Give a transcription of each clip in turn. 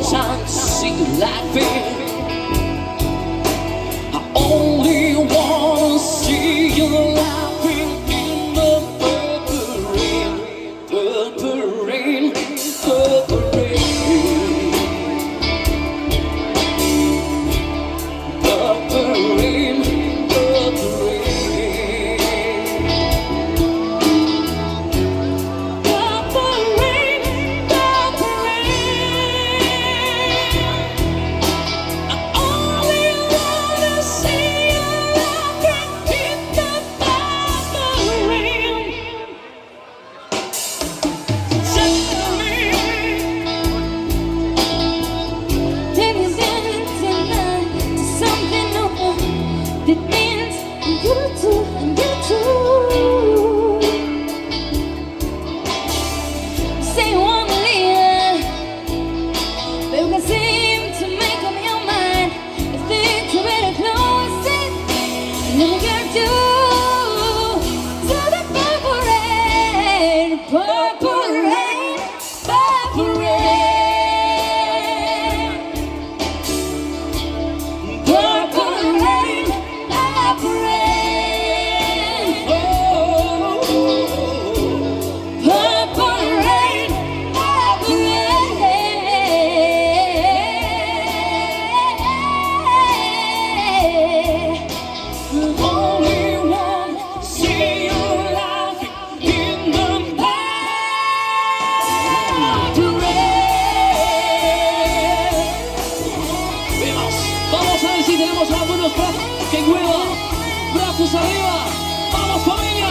time to see you laughing. I only wanna see you laughing in the purple rain, purple rain, purple rain, purple rain, purple rain. Si tenemos a algunos que muevan, brazos arriba, vamos familia.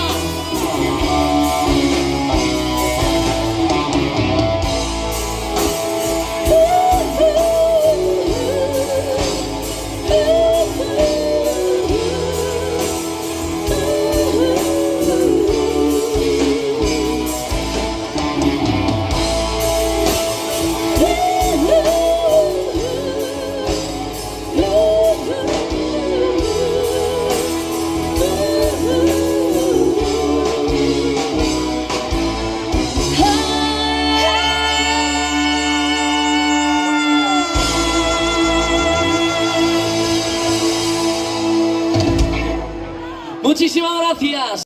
Muchísimas gracias.